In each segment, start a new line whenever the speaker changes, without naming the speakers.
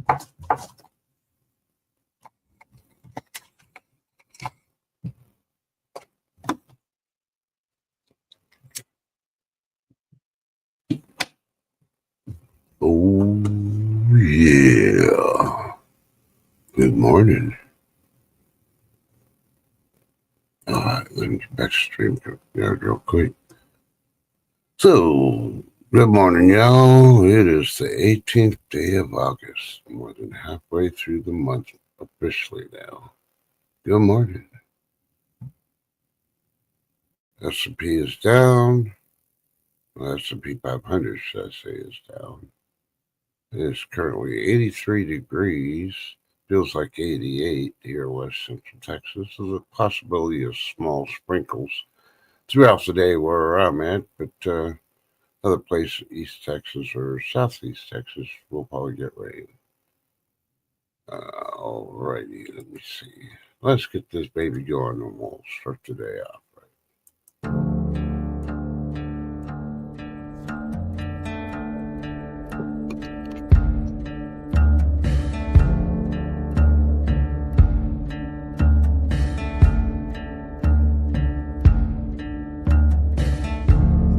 Oh, yeah. Good morning. All right, let me get back to stream real quick. So, good morning, y'all. It is the 18th day of August, more than halfway through the month officially now. Good morning. S&P is down. Well, S&P 500, should I say, is down. It is currently 83 degrees. Feels like 88 here in West Central Texas. There's a possibility of small sprinkles throughout the day where I'm at, but other places, East Texas or Southeast Texas, will probably get rain. Alrighty, let me see. Let's get this baby going and we'll start the day off.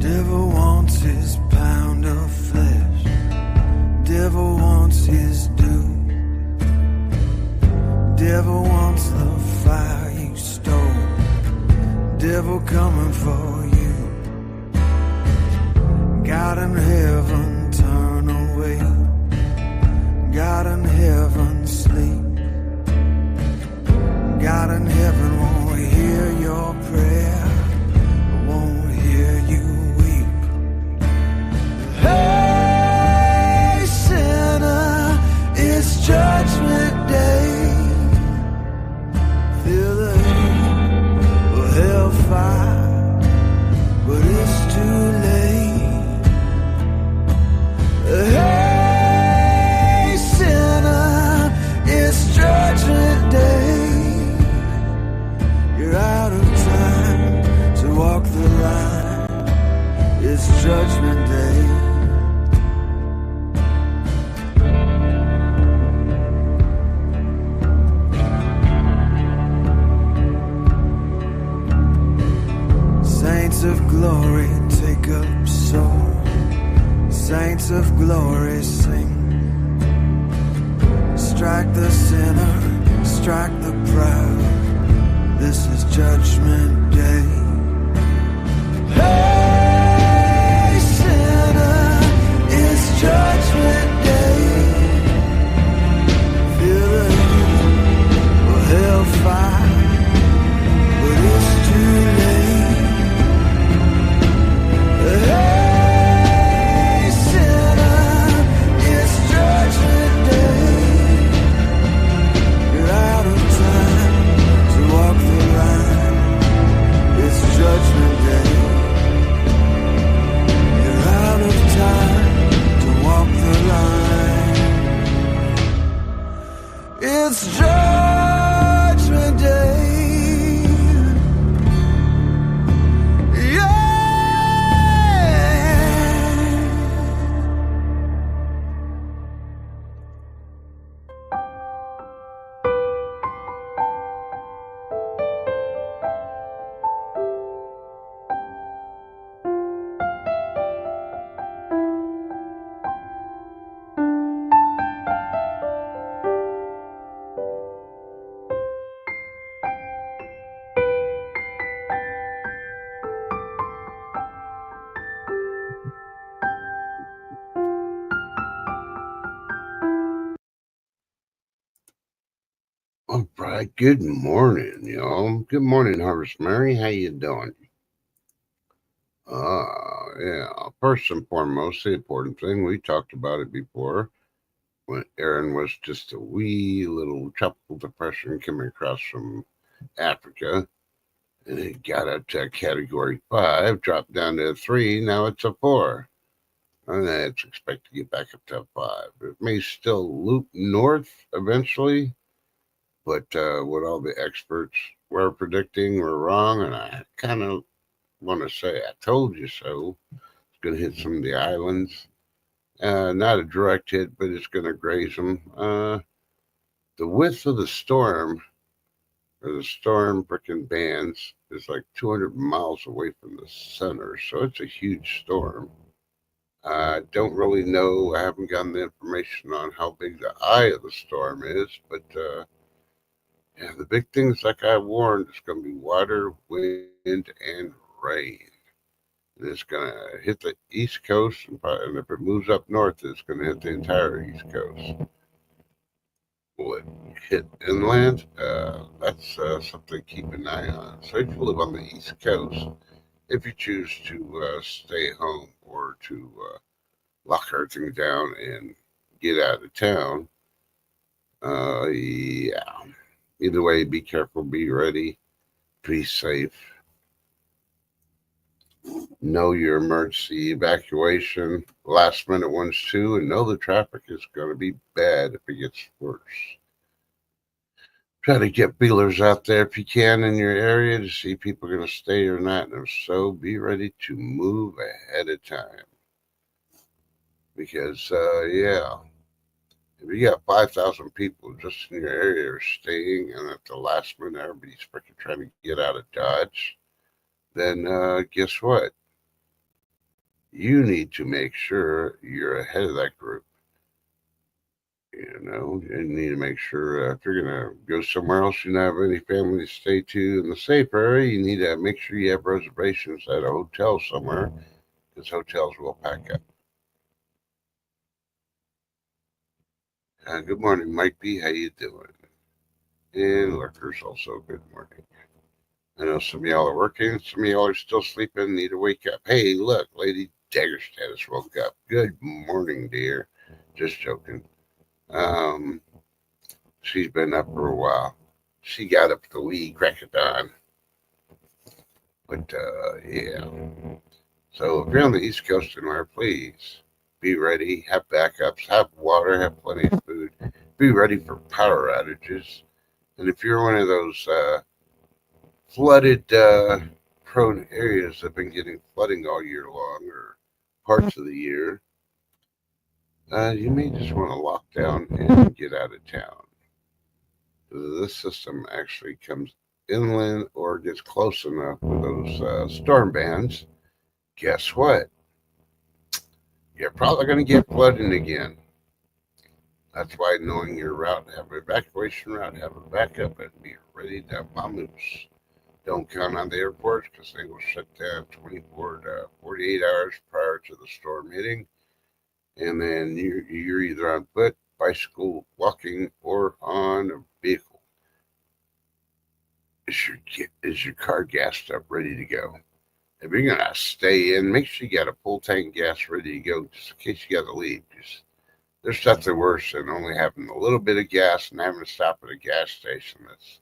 Devil wants his pound of flesh. Devil wants his due. Devil wants the fire you stole. Devil coming for you. God in heaven, turn away. God in heaven, sleep. God in heaven won't hear your prayer. Won't hear you weep. Hey, sinner, it's judgment day. Feel the heat of hellfire, but it's too late. Hey, sinner, it's judgment day. You're out of time to walk the line. It's judgment day. Saints of glory, take up soul. Saints of glory, sing. Strike the sinner, strike the proud. This is judgment day. Hey, sinner, it's judgment day. Feel the heat of hellfire, but it's too late. Hey, sinner, it's judgment day. You're out of time to walk the line. It's judgment day. You're out of time to walk the line. It's judgment day.
All right, good morning, y'all. Good morning, Harvest Mary. How you doing? Yeah. First and foremost, the important thing, we talked about it before, when Aaron was just a wee little tropical depression coming across from Africa, and it got up to a category 5, dropped down to a 3, now it's a 4. And it's expected to get back up to a 5. It may still loop north eventually, but what all the experts were predicting were wrong, and I kind of want to say I told you so. It's going to hit some of the islands, Not a direct hit, but it's going to graze them. The width of the storm, or the storm freaking bands, is like 200 miles away from the center, so it's a huge storm. I don't really know. I haven't gotten the information on how big the eye of the storm is, but yeah, the big things, like I warned, it's going to be water, wind, and rain. And it's going to hit the East Coast, and if it moves up north, it's going to hit the entire East Coast. Will it hit inland? That's something to keep an eye on. So if you live on the East Coast, if you choose to stay home or to lock everything down and get out of town, yeah. Either way, be careful, be ready, be safe. Know your emergency evacuation, last minute ones too, and know the traffic is going to be bad if it gets worse. Try to get feelers out there if you can in your area to see if people are going to stay or not. And if so, be ready to move ahead of time. Because, yeah, if you got 5,000 people just in your area are staying, and at the last minute everybody's freaking trying to get out of Dodge, then guess what? You need to make sure you're ahead of that group. You need to make sure if you're going to go somewhere else, you don't have any family to stay to in the safe area, you need to make sure you have reservations at a hotel somewhere because hotels will pack up. Good morning, Mike B. How you doing? And Lurkers also, good morning. I know some of y'all are working, some of y'all are still sleeping, need to wake up. Hey, look, Lady Dagger Status woke up. Good morning, dear. Just joking. Um, she's been up for a while. She got up the wee crack of dawn. But yeah. So if you're on the East Coast anywhere, please be ready, have backups, have water, have plenty of food, be ready for power outages. And if you're one of those flooded prone areas that have been getting flooding all year long or parts of the year, you may just want to lock down and get out of town. This system actually comes inland or gets close enough with those storm bands. Guess what? You're probably going to get flooding again. That's why knowing your route, have an evacuation route, have a backup, and be ready to vamoose. Don't count on the airports because they will shut down 24 to 48 hours prior to the storm hitting. And then you're either on foot, bicycle, walking, or on a vehicle. Is your car gassed up, ready to go? If you're gonna stay in, make sure you got a full tank gas ready to go, just in case you got to leave. Just there's nothing worse than only having a little bit of gas and having to stop at a gas station that's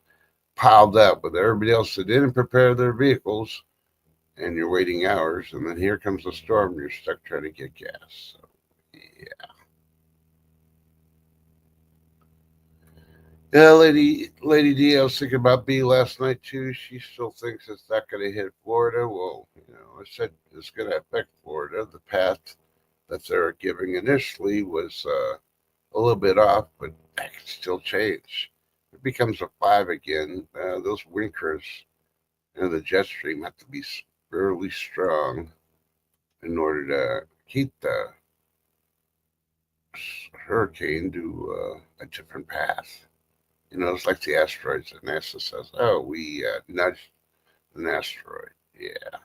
piled up with everybody else that didn't prepare their vehicles, and you're waiting hours, and then here comes a storm, and you're stuck trying to get gas. So, yeah. Yeah, Lady D, I was thinking about B last night too. She still thinks it's not going to hit Florida. Well, I said it's going to affect Florida. The path that they're giving initially was a little bit off, but that can still change. If it becomes a 5 again, those winkers and the jet stream have to be fairly strong in order to keep the hurricane to a different path. It's like the asteroids that NASA says, oh, we nudged an asteroid. Yeah.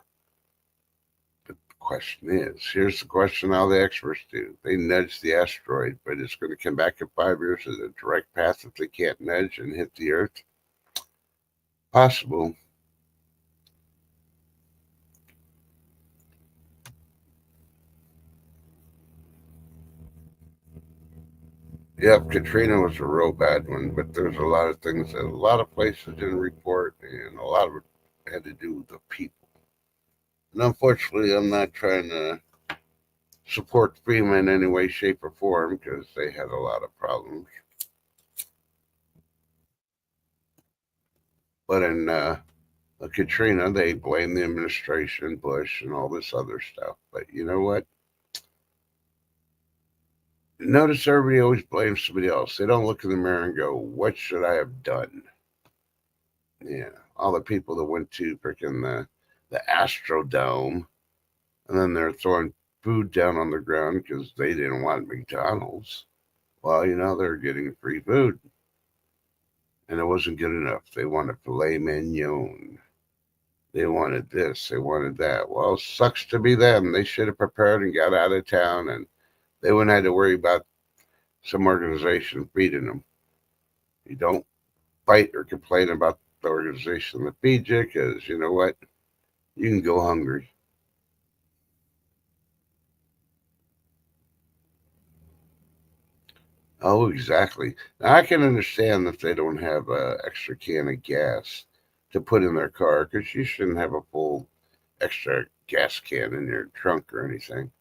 The question is, here's the question all the experts do. They nudge the asteroid, but it's going to come back in 5 years as a direct path if they can't nudge and hit the Earth. Possible. Yep, Katrina was a real bad one, but there's a lot of things that a lot of places didn't report, and a lot of it had to do with the people. And unfortunately, I'm not trying to support FEMA in any way, shape, or form because they had a lot of problems. But in Katrina, they blame the administration, Bush, and all this other stuff. But you know what? Notice everybody always blames somebody else. They don't look in the mirror and go, "What should I have done?" Yeah, all the people that went to freaking the Astrodome, and then they're throwing food down on the ground because they didn't want McDonald's. Well, they're getting free food, and it wasn't good enough. They wanted filet mignon. They wanted this. They wanted that. Well, sucks to be them. They should have prepared and got out of town, and they wouldn't have to worry about some organization feeding them. You don't fight or complain about the organization that feeds you, because you know what? You can go hungry. Oh, exactly. Now, I can understand if they don't have an extra can of gas to put in their car, because you shouldn't have a full extra gas can in your trunk or anything,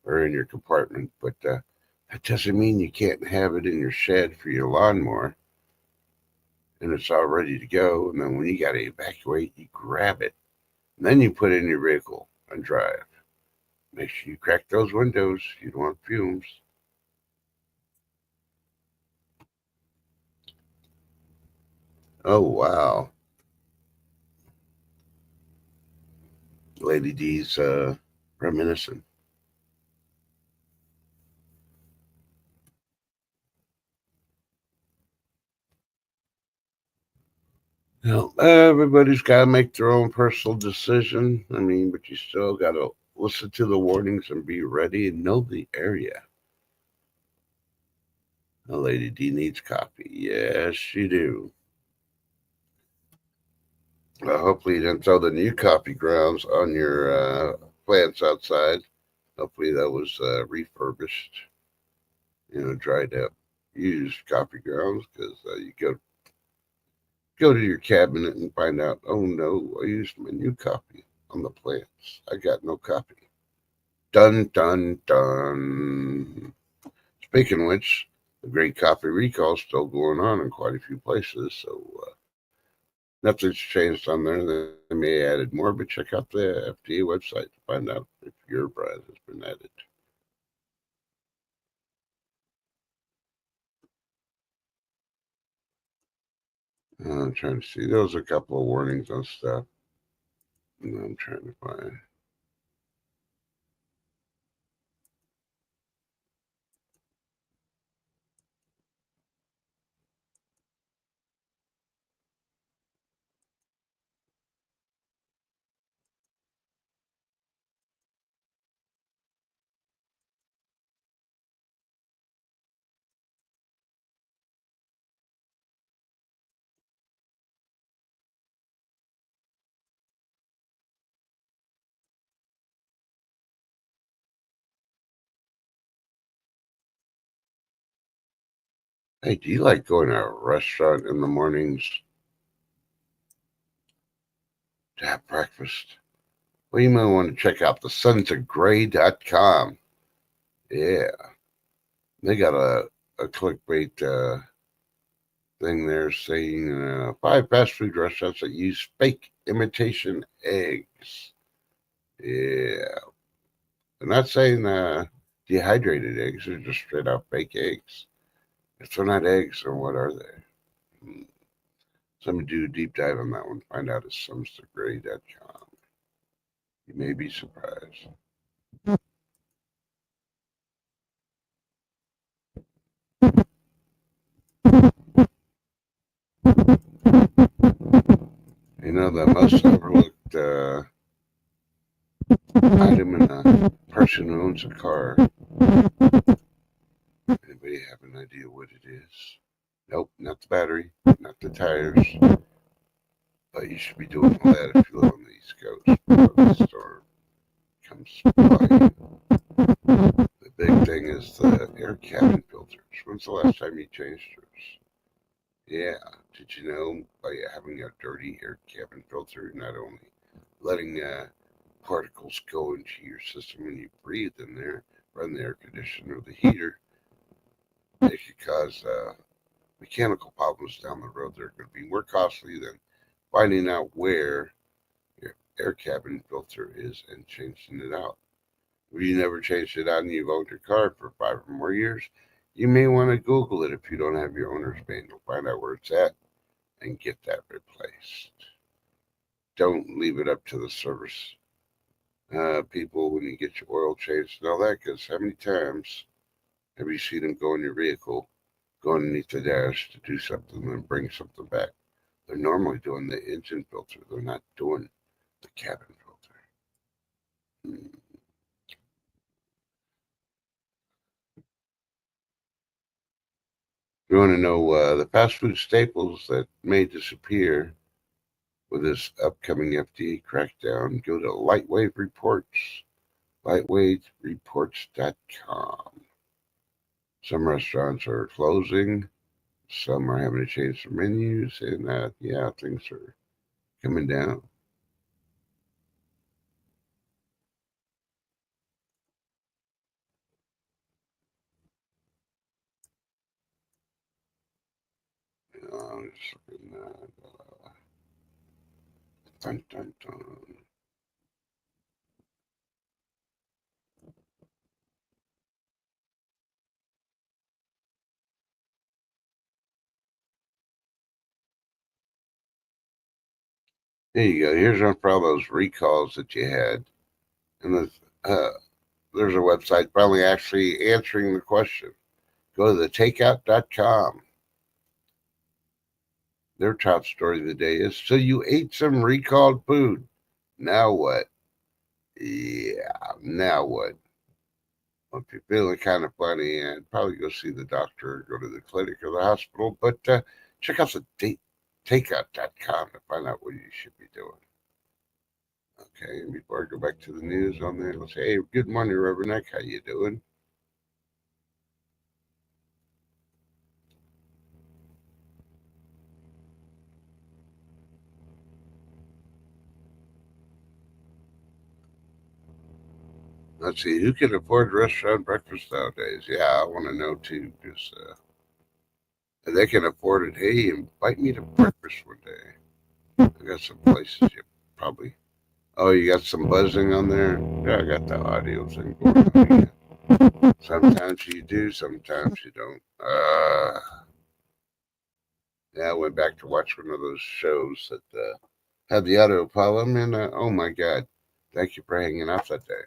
or in your compartment. But that doesn't mean you can't have it in your shed for your lawnmower and it's all ready to go. And then when you got to evacuate, you grab it. And then you put it in your vehicle and drive. Make sure you crack those windows. You don't want fumes. Oh, wow. Lady D's reminiscent. Everybody's got to make their own personal decision. I mean, but you still got to listen to the warnings and be ready and know the area. Lady D needs coffee. Yes, she do. Hopefully, you didn't throw the new coffee grounds on your plants outside. Hopefully, that was refurbished, dried up, used coffee grounds, because you go to your cabinet and find out, oh no, I used my new coffee on the plants. I got no coffee. Dun dun dun. Speaking of which, the great coffee recall is still going on in quite a few places, so nothing's changed on there. They may have added more, but check out the FDA website to find out if your brand has been added. I'm trying to see. There was a couple of warnings on stuff. I'm trying to find. Hey, do you like going to a restaurant in the mornings to have breakfast? Well, you might want to check out the sonsofgray.com. Yeah, they got a clickbait thing there saying 5 fast food restaurants that use fake imitation eggs. Yeah, they're not saying dehydrated eggs, they're just straight out fake eggs. If they're not eggs, then what are they? Hmm. Somebody do a deep dive on that one. Find out at sonsofgray.com. You may be surprised. The most overlooked item in a person who owns a car. Anybody have an idea what it is? Nope, not the battery, not the tires. But you should be doing all that if you live on the East Coast before the storm comes by. The big thing is the air cabin filters. When's the last time you changed yours? Yeah. Did you know by having a dirty air cabin filter, not only letting particles go into your system when you breathe in there, run the air conditioner or the heater, it could cause mechanical problems down the road. They're going to be more costly than finding out where your air cabin filter is and changing it out. If you never changed it out and you've owned your car for 5 or more years, you may want to Google it if you don't have your owner's manual. Find out where it's at and get that replaced. Don't leave it up to the service people when you get your oil changed and all that, because how many times have you seen them go in your vehicle, go underneath the dash to do something and bring something back? They're normally doing the engine filter. They're not doing the cabin filter. Hmm. You want to know the fast food staples that may disappear with this upcoming FDA crackdown? Go to Lightwave Reports, lightweightreports.com. Some restaurants are closing. Some are having to change their menus, and yeah, things are coming down. Just looking at, dun, dun, dun. There you go. Here's one for all those recalls that you had, and there's a website probably actually answering the question. Go to the takeout.com. Their top story of the day is, so you ate some recalled food. Now what? Yeah, now what? Well, if you're feeling kind of funny, and probably go see the doctor, go to the clinic or the hospital, but check out the takeout.com to find out what you should be doing. Okay, and before I go back to the news on there, let's say, hey, good morning, Reverend Nick. How you doing? Let's see, who can afford restaurant breakfast nowadays? Yeah, I want to know too, because they can afford it. Hey, invite me to breakfast one day. I got some places you probably. Oh, you got some buzzing on there? Yeah, I got the audio thing going on again. Sometimes you do, sometimes you don't. Yeah, I went back to watch one of those shows that had the audio problem, and oh my God, thank you for hanging out that day.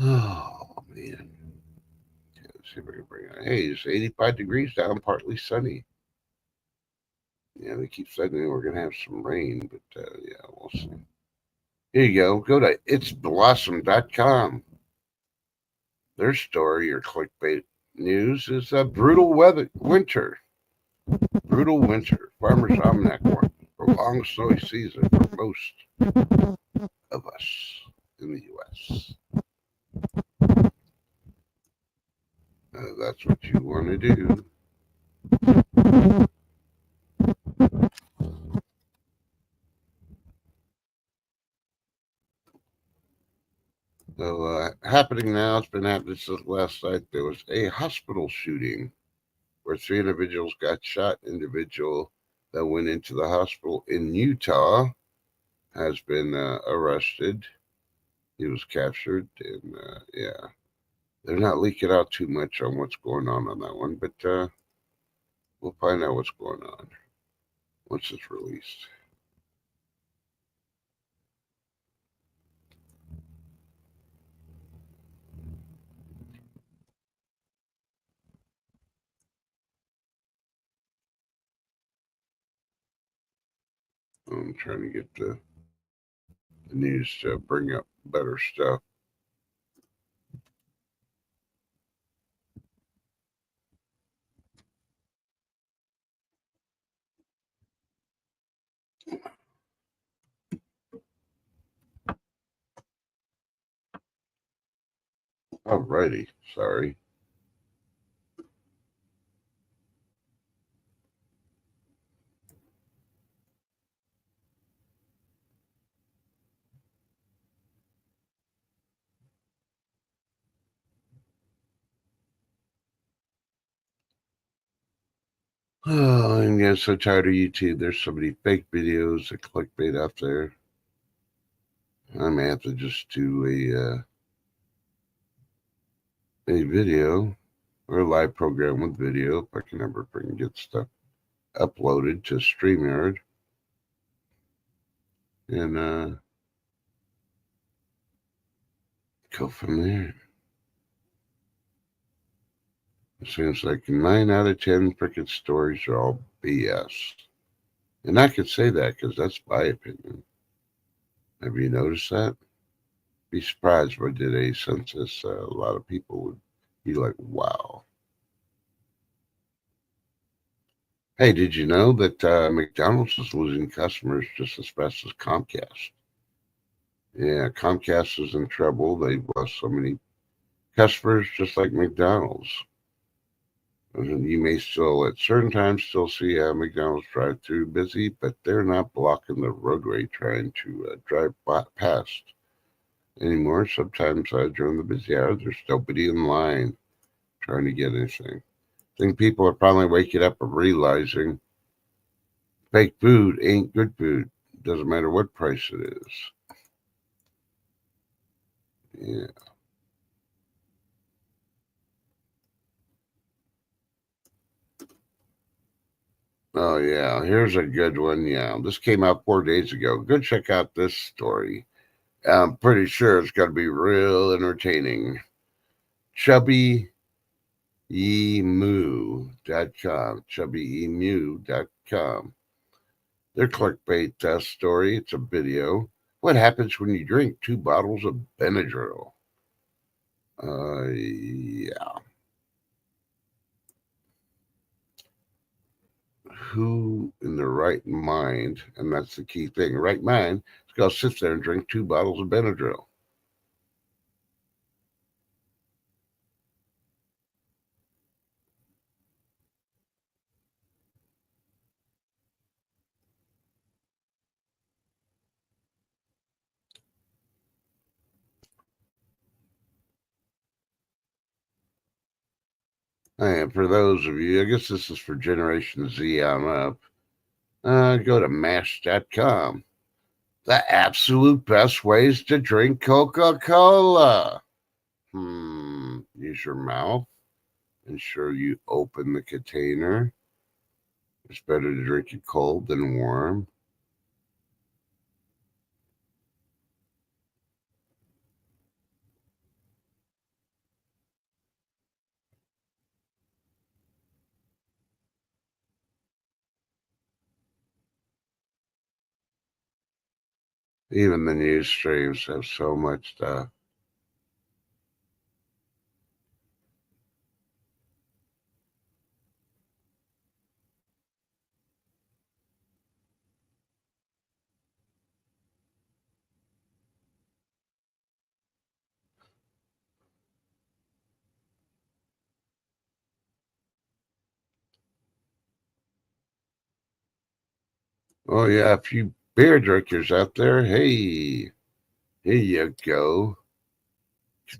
Oh man, let's see if I can bring it. Hey, it's 85 degrees down, partly sunny. Yeah, they keep saying we're gonna have some rain, but yeah, we'll see. Here you go. Go to itsblossom.com. Their story or clickbait news is a brutal winter. Brutal winter. Farmer's Almanac warns prolonged snowy season for most of us in the U.S. That's what you want to do. So, happening now, it's been happening since last night. There was a hospital shooting where three individuals got shot. Individual that went into the hospital in Utah has been arrested. He was captured, and yeah, they're not leaking out too much on what's going on that one, but we'll find out what's going on once it's released. I'm trying to get the news to bring up better stuff. Alrighty, sorry. Oh, I'm getting so tired of YouTube. There's so many fake videos that clickbait out there. I may have to just do a video or a live program with video if I can ever bring get stuff uploaded to StreamYard and go from there. It seems like 9 out of 10 freaking stories are all BS. And I could say that because that's my opinion. Have you noticed that? Be surprised if I did a census. A lot of people would be like, wow. Hey, did you know that McDonald's is losing customers just as fast as Comcast? Yeah, Comcast is in trouble. They've lost so many customers just like McDonald's. And you may still, at certain times, still see McDonald's drive-through busy, but they're not blocking the roadway trying to drive past anymore. Sometimes during the busy hours, there's nobody in line trying to get anything. I think people are finally waking up and realizing fake food ain't good food. Doesn't matter what price it is. Yeah. Oh yeah. Here's a good one. Yeah. This came out 4 days ago. Go check out this story. I'm pretty sure it's going to be real entertaining. Chubbyemu.com. Chubbyemu.com. Their clickbait story. It's a video. What happens when you drink 2 bottles of Benadryl? Yeah. Who in their right mind, and that's the key thing, right mind, is going to sit there and drink 2 bottles of Benadryl? And for those of you, I guess this is for Generation Z on up, go to mash.com. The absolute best ways to drink Coca Cola. Use your mouth. Ensure you open the container. It's better to drink it cold than warm. Even the news streams have so much stuff. Oh, yeah, a few beer drinkers out there. Hey, here you go.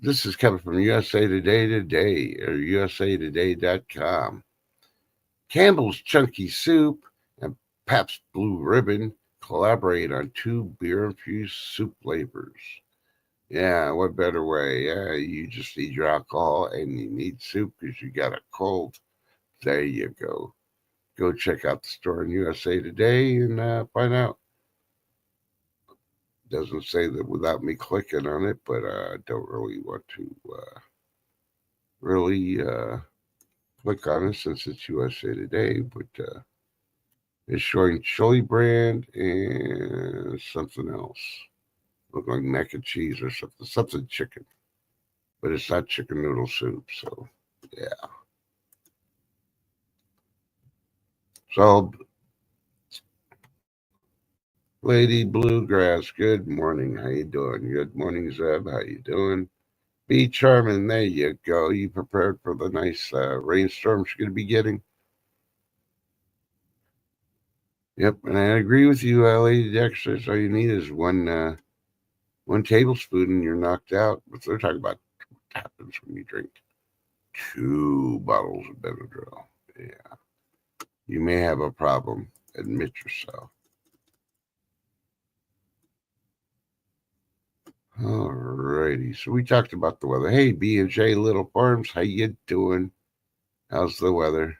This is coming from USA Today or usatoday.com. Campbell's Chunky Soup and Pabst Blue Ribbon collaborate on 2 beer-infused soup flavors. Yeah, what better way? Yeah, you just need your alcohol and you need soup because you got a cold. There you go. Go check out the store in USA Today and find out. Doesn't say that without me clicking on it, but I don't really want to really click on it since it's USA Today. But it's showing chili brand and something else. Look like mac and cheese or something chicken. But it's not chicken noodle soup. So, yeah. So, Lady Bluegrass, good morning. How you doing? Good morning, Zeb. How you doing? Be charming. There you go. You prepared for the nice rainstorms you're going to be getting? Yep, and I agree with you, Lady Dexter. All you need is one tablespoon and you're knocked out. But they're talking about what happens when you drink 2 bottles of Benadryl. Yeah, You may have a problem. Admit yourself. Alrighty. So we talked about the weather. Hey, B&J Little Farms, how you doing? How's the weather?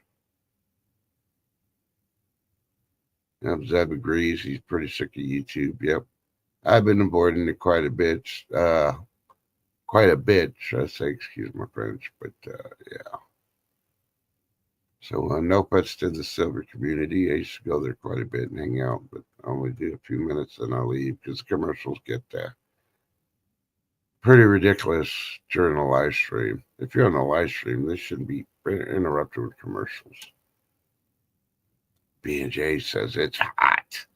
Zeb agrees. He's pretty sick of YouTube. Yep. I've been avoiding it quite a bit. Quite a bit, should I say, excuse my French. But yeah. So no pets to the silver community. I used to go there quite a bit and hang out, but I only do a few minutes and I'll leave because commercials get pretty ridiculous during a live stream. If you're on a live stream, this shouldn't be interrupted with commercials. B&J says it's hot.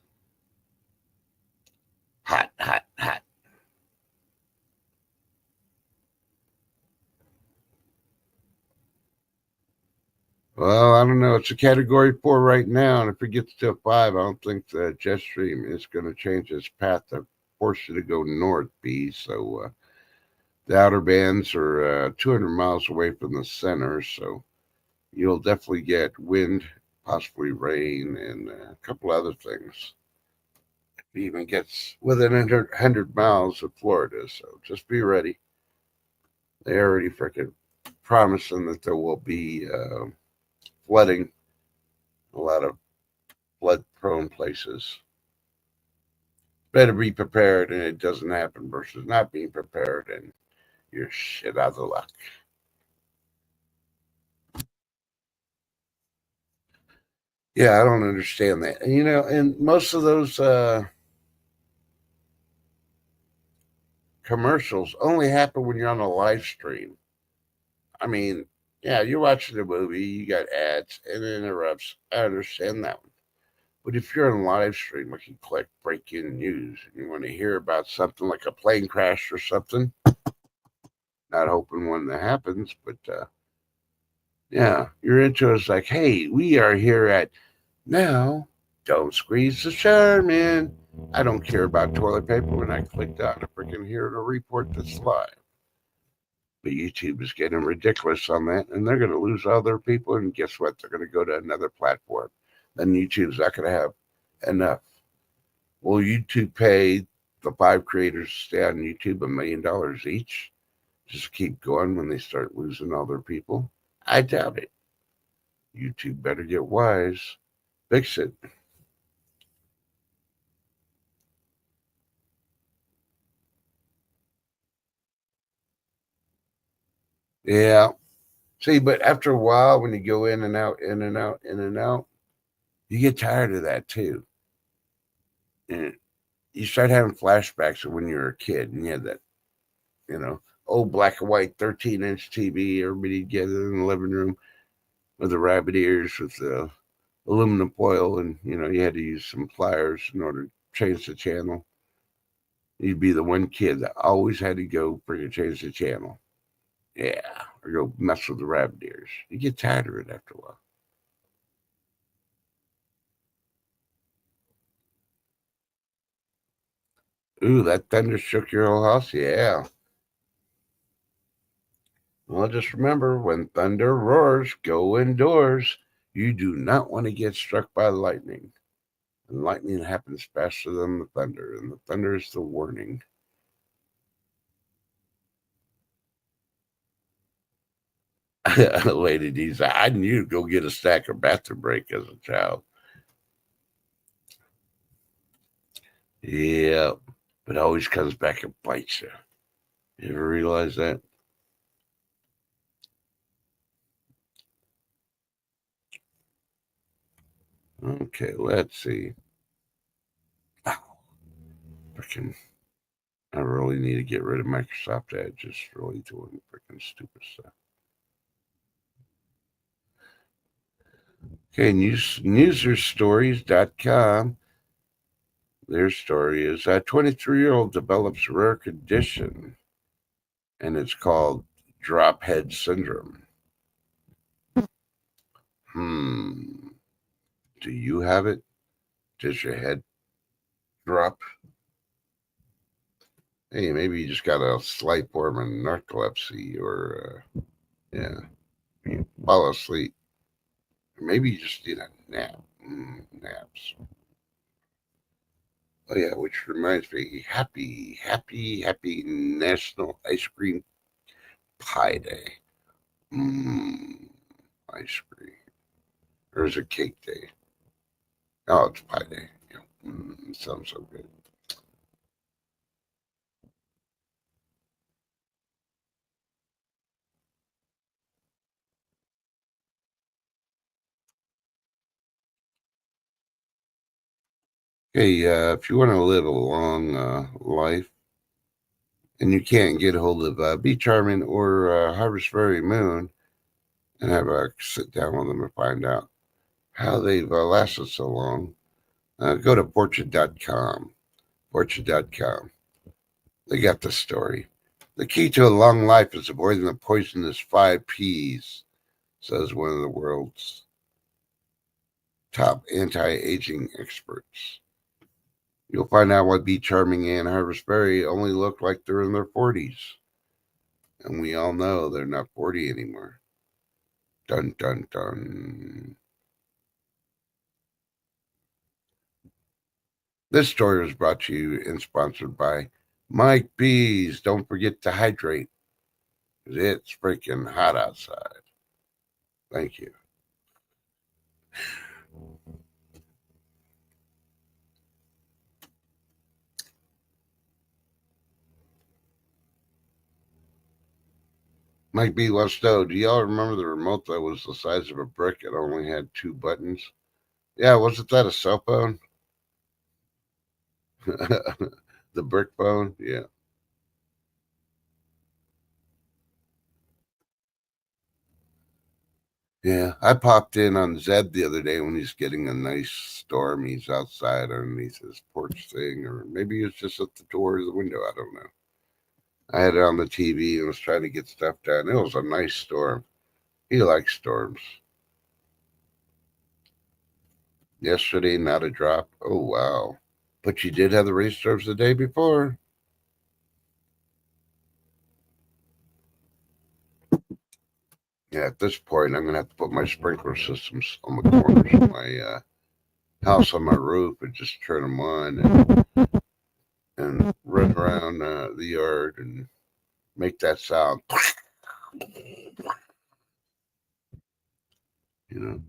Hot, hot, hot. Well, I don't know. It's a category 4 right now, and if it gets to a 5, I don't think the jet stream is going to change its path to force you to go north, B. So the outer bands are 200 miles away from the center, so you'll definitely get wind, possibly rain, and a couple other things. It even gets within 100 miles of Florida, so just be ready. They already freaking promising that there will be flooding, a lot of flood-prone places. Better be prepared and it doesn't happen versus not being prepared and you're shit out of luck. Yeah, I don't understand that. And most of those commercials only happen when you're on a live stream. I mean, yeah, you're watching a movie, you got ads, and it interrupts. I understand that one. But if you're on a live stream, like you click breaking news and you want to hear about something like a plane crash or something, not hoping one that happens, but yeah, you're into it's like, hey, we are here at now. Don't squeeze the Charmin. I don't care about toilet paper when I clicked on it. Freaking here to report this live. But YouTube is getting ridiculous on that, and they're going to lose all their people. And guess what? They're going to go to another platform. Then YouTube's not going to have enough. Will YouTube pay the 5 creators to stay on YouTube $1 million each? Just keep going when they start losing all their people? I doubt it. YouTube better get wise. Fix it. Yeah. See, but after a while, when you go in and out, in and out, in and out, you get tired of that too. And you start having flashbacks of when you were a kid and you had that, old black and white 13-inch TV, everybody together in the living room with the rabbit ears with the aluminum foil, and you had to use some pliers in order to change the channel. You'd be the one kid that always had to go freaking change the channel. Yeah, or go mess with the rabbit ears. You get tired of it after a while. Ooh, that thunder shook your whole house? Yeah. Well, just remember when thunder roars, go indoors. You do not want to get struck by lightning. And lightning happens faster than the thunder, and the thunder is the warning. Lady D's, I knew to go get a stack of bathroom break as a child. Yeah, but it always comes back and bites you. You ever realize that? Okay, let's see. Oh, freaking, I really need to get rid of Microsoft Edge. It's really doing freaking stupid stuff. Okay, newserstories.com. Their story is a 23-year-old develops rare condition, and it's called drop head syndrome. Hmm. Do you have it? Does your head drop? Hey, maybe you just got a slight form of narcolepsy, or yeah, you fall asleep. Maybe you just need a nap. Naps. Oh yeah, which reminds me, happy National Ice Cream Pie Day. Mmm, ice cream. Or is it cake day? Oh, it's pie day. Yeah. Sounds so good. Hey, if you want to live a long life and you can't get hold of Be Charming or Harvest Fairy Moon and have a sit down with them and find out how they've lasted so long, go to Portrait.com. Portrait.com. They got the story. The key to a long life is avoiding the poisonous five P's, says one of the world's top anti aging experts. You'll find out why Be Charming and Harvest Fairy only look like they're in their 40s. And we all know they're not 40 anymore. Dun dun dun. This story was brought to you and sponsored by Mike Bees. Don't forget to hydrate. It's freaking hot outside. Thank you. Mike B wants to know, do y'all remember the remote that was the size of a brick and only had two buttons? Yeah, wasn't that a cell phone? The brick phone? Yeah. Yeah. I popped in on Zed the other day when he's getting a nice storm. He's outside underneath his porch thing, or maybe he's just at the door or the window. I don't know. I had it on the TV and was trying to get stuff done. It was a nice storm. He likes storms. Yesterday, not a drop. Oh, wow. But you did have the rainstorms the day before. Yeah, at this point, I'm going to have to put my sprinkler systems on the corners of my house on my roof and just turn them on and run around the yard and make that sound. You know,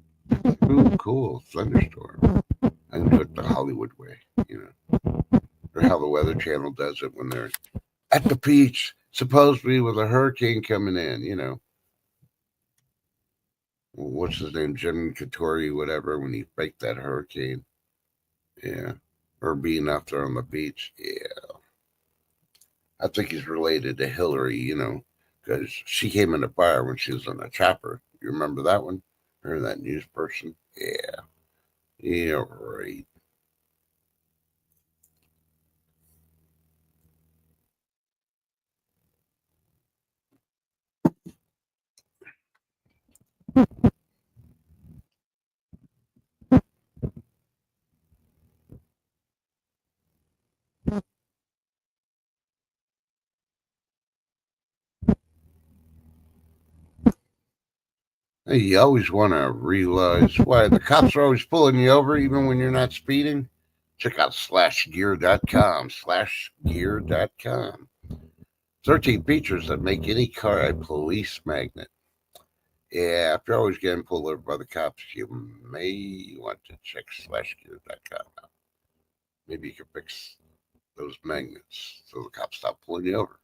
ooh, cool, thunderstorm. I can do it the Hollywood way, you know, or how the Weather Channel does it when they're at the beach, supposedly with a hurricane coming in, you know. What's his name? Jim Katori, whatever, when he faked that hurricane. Yeah. Or being out there on the beach. Yeah. I think he's related to Hillary, you know, because she came in the fire when she was on a chopper. You remember that one? Or that news person? Yeah. Yeah, right. Hey, you always want to realize why the cops are always pulling you over even when you're not speeding. Check out slashgear.com. Slashgear.com. 13 features that make any car a police magnet. Yeah, after always getting pulled over by the cops, you may want to check slashgear.com out. Maybe you can fix those magnets so the cops stop pulling you over.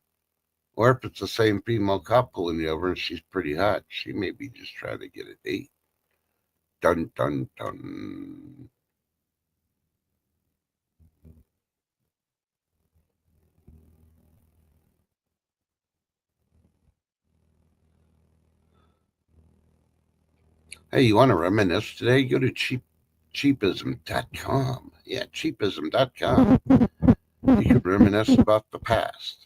Or if it's the same female cop pulling you over and she's pretty hot, she may be just trying to get a date. Dun dun dun. Hey, you want to reminisce today? Go to cheapism.com. Yeah, cheapism.com. You can reminisce about the past.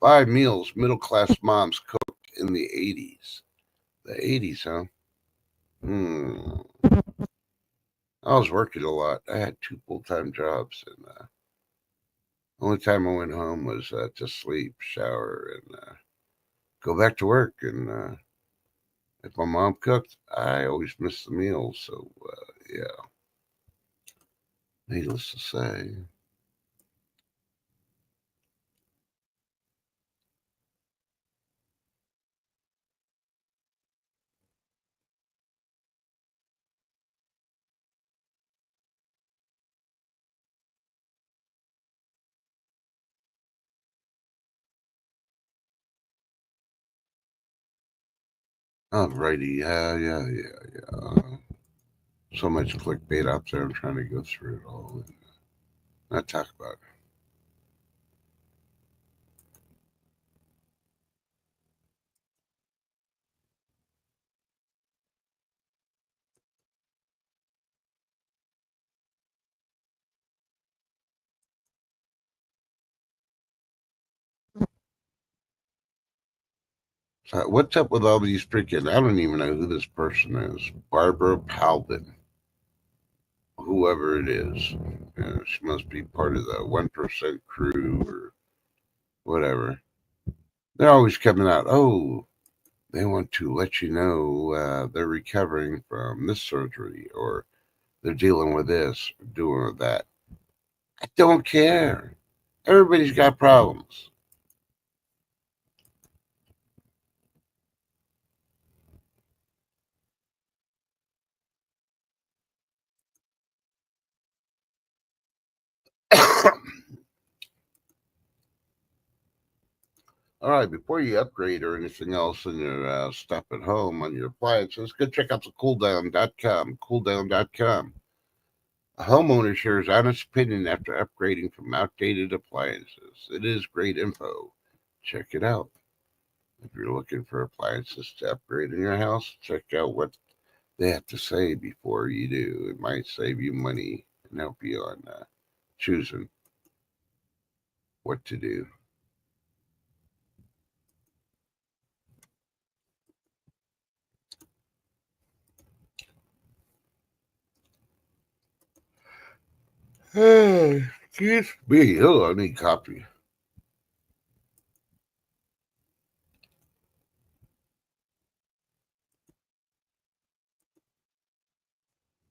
5 meals middle class moms cooked in the 80s. The 80s, huh? Hmm. I was working a lot. I had two full time jobs, and only time I went home was to sleep, shower, and go back to work. And If my mom cooked, I always missed the meals. So, yeah, needless to say. Alrighty, yeah. So much clickbait out there. I'm trying to go through it all and not talk about it. So what's up with all these freaking? I don't even know who this person is. Barbara Palvin, whoever it is. She must be part of the 1% crew or whatever. They're always coming out. Oh, they want to let you know they're recovering from this surgery or they're dealing with this, or doing with that. I don't care. Everybody's got problems. All right, before you upgrade or anything else in your stuff at home on your appliances, go check out the cooldown.com. Cooldown.com. A homeowner shares honest opinion after upgrading from outdated appliances. It is great info. Check it out. If you're looking for appliances to upgrade in your house, check out what they have to say before you do. It might save you money and help you on choosing what to do. Excuse me. Oh, I need coffee.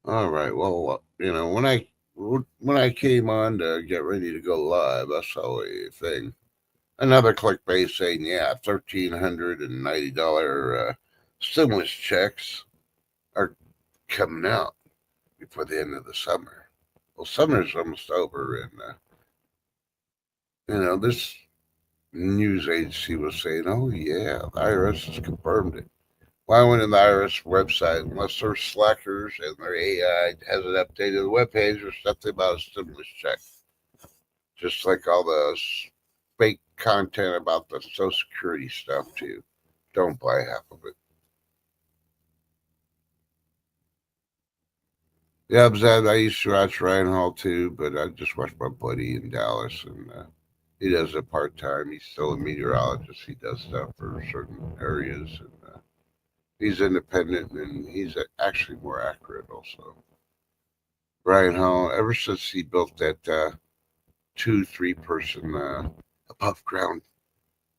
All right. Well, when I came on to get ready to go live, I saw a thing. Another clickbait saying, yeah, $1,390 stimulus checks are coming out before the end of the summer. Well, summer's almost over, and this news agency was saying, "Oh yeah, the IRS has confirmed it." Well, I went to the IRS website, unless they're slackers and their AI hasn't updated the webpage, there's nothing about a stimulus check. Just like all the fake content about the Social Security stuff too. Don't buy half of it. Yeah, I used to watch Ryan Hall too, but I just watched my buddy in Dallas, and he does it part time. He's still a meteorologist. He does stuff for certain areas, and he's independent, and he's actually more accurate. Also, Ryan Hall, ever since he built that 2, 3 person above ground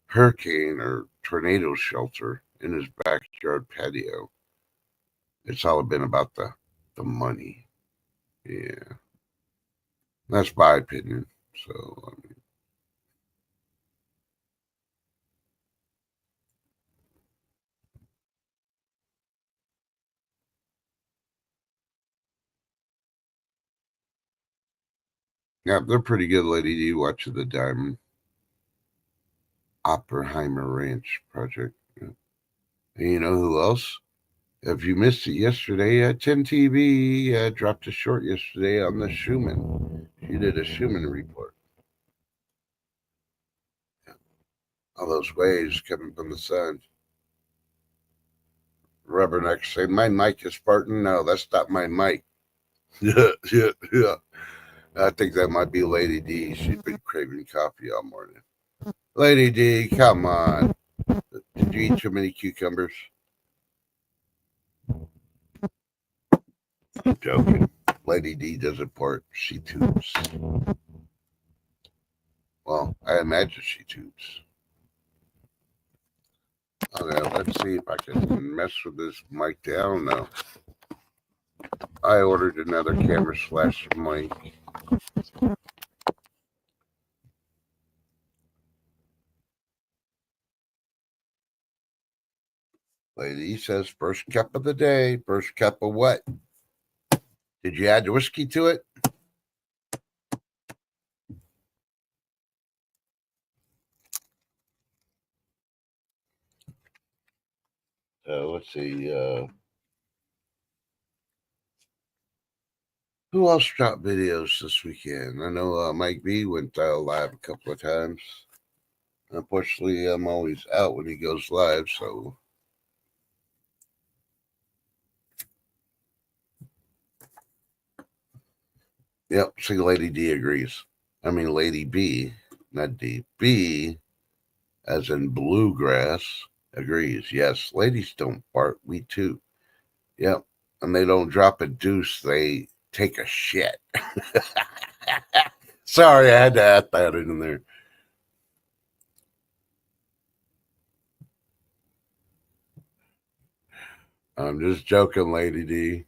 hurricane or tornado shelter in his backyard patio, it's all been about the money. Yeah, that's my opinion. So yeah, they're pretty good, Lady D. Watching the Diamond Oppenheimer Ranch project. Yeah. And you know who else? If you missed it yesterday, 10 TV dropped a short yesterday on the Schumann. She did a Schumann report. All those waves coming from the sun. Rubberneck say, my mic is farting. No, that's not my mic. Yeah. I think that might be Lady D. She's been craving coffee all morning. Lady D, come on. Did you eat too many cucumbers? I'm joking. Lady D doesn't port. She tubes. Well, I imagine she tubes. Okay, let's see if I can mess with this mic down now. I ordered another camera slash mic. Lady says, first cup of the day. First cup of what? Did you add whiskey to it? Let's see. Who else dropped videos this weekend? I know Mike B went live a couple of times. Unfortunately, I'm always out when he goes live, so. Yep, see, Lady D agrees. I mean, Lady B, not D. B, as in bluegrass, agrees. Yes, ladies don't fart. We too. Yep. And they don't drop a deuce, they take a shit. Sorry, I had to add that in there. I'm just joking, Lady D.